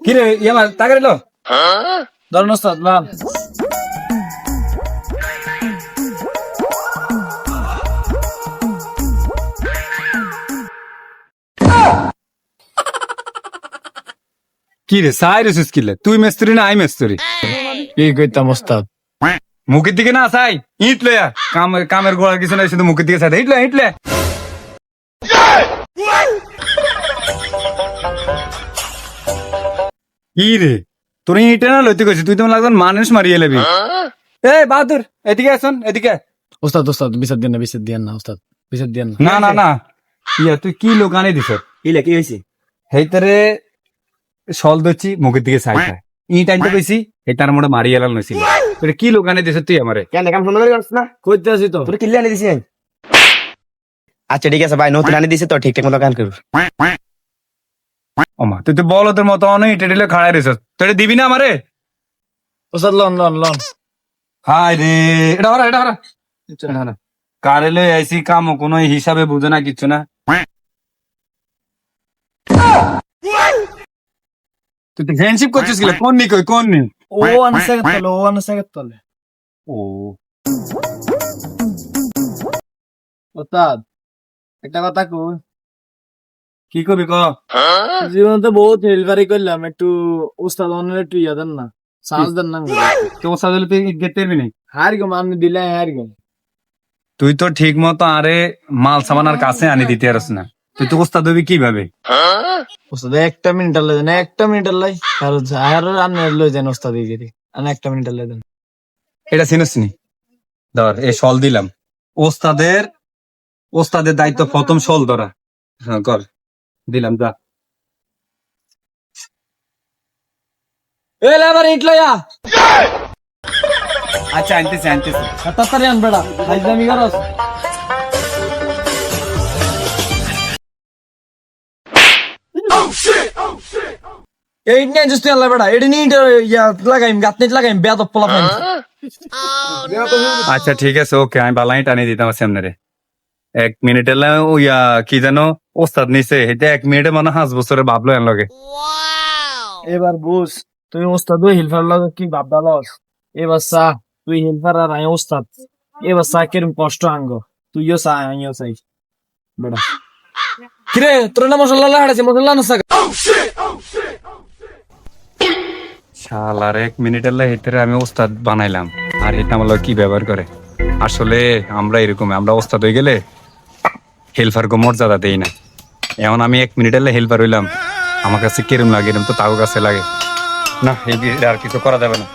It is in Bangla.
কি রে ইয়ামা তাকারে লো ধরুন ওস্তাদ লাম কি রে সাইরে সুস্কিলে তুই মেস্তুরি না আই মেস্তুরি কি কইতাম ওস্তাদ? মুখের দিকে না চাই ইট লয়া কামের গোড়া কিছু নাই শুধু মুখের দিকে চাই ইট লয়া কি রে তোর ইটে না লইতে কইছিস তুই তো লাগন মানুষ মারিয়ে লেবি এ বাহাদুর এদিকে আসুন এদিকে ওস্তাদ ওস্তাদ বিচার দিন না ওস্তাদ বিচার দিন না না না ইয়া তুই কি লোক আনে দিছ ইলে কি হয়েছে? হেইতারে সল দচ্ছি মুখের দিকে চাই ইট আনতে কইছি হেতার মোড়ে মারিয়ে এলাম নইছিল তোর কি লোক আনে দিছ তুই আমারে কেন কাম সুন্দর করছিস না? কইতে আছি তো। তোর কিল্লে আনি দিছি আমি। আচ্ছা ঠিক আছে ভাই, নতুন আনি দিছে তো ঠিকঠাক মতো কান করু। ওমা তুই তো বলদের মতো অনেক ইটে ঢেলে খাড়াই রেছ তোরে দিবি না আমারে ওস্তাদ লন লন লন। হাই রে এটা হরা কারে লই আইছি কাম কোনো হিসাবে বুঝে না কিচ্ছু না তুই তো ফ্রেন্ডশিপ করছিস গেলে কোন নি কই কোন নি ও আনসাগত তলে ও আনসাগত তলে। ও ওস্তাদ একটা কথা কই, কি কবি ক জীবনে তো বহুত হেলফারি করলাম, একটু ওস্তাদ অনের একটু ইয়া দেন না, সাহস দেন না। তোর সাথে তুই গেতে পারবি না হার গো আপনি দিলে হার গো। তুই তো ঠিক মতো আরে মাল সামানার কাছে আনি দিতে পারস না তুই তো ওস্তাদ হবি কিভাবে ওস্তাদ একটা মিনিট লই দেন, একটা মিনিট লাই আর আর আপনি লই যান ওস্তাদ গিরি আর একটা মিনিট লই দেন। এটা চিনিস নি ধর এই শল দিলাম ওস্তাদের দায়িত্ব প্রথম শল ধরা হ্যাঁ কর দিলাম যা এ লেবার ইট লইয়া আচ্ছা আনতেছি তাড়াতাড়ি আন বেড়া হাইজামি করস। এই নিয়ে জুস্তি আল্লাহ বেড়া এটা নিয়ে ইয়া লাগাইম গাতনিট লাগাইম বেদ পোলা পাইন। আচ্ছা ঠিক আছে ওকে আমি বালাই টানি দিতাম সামনে রে 1 মিনিট এলে ওইয়া কি জানো ওস্তাদ নিছে এটা 1 মিনিটে মানে 5 বছরে ভাবলো এর লগে এবার বুঝ তুই ওস্তাদ হেলফার লাগে কি ভাববা লস। এবার সা তুই হেলফার আর আই ওস্তাদ, এবার সা কিরম কষ্ট আঙ্গ তুইও সা আইও চাই বেড়া। কিরে তোর না মশলা লাগাইছে মশলা না সাকা শালার 1 মিনিট এলে হেতেরে আমি ওস্তাদ বানাইলাম আর এটা আমার লগে কি ব্যবহার করে আসলে আমরা এরকম আমরা ওস্তাদ হয়ে গেলে হেলফার কো মর্যাদা দেই না এখন আমি 1 মিনিট এলে হেলফার হইলাম আমার কাছে কিরম লাগে এরকম তো তাও কাছে লাগে না এই আর কিছু করা যাবে না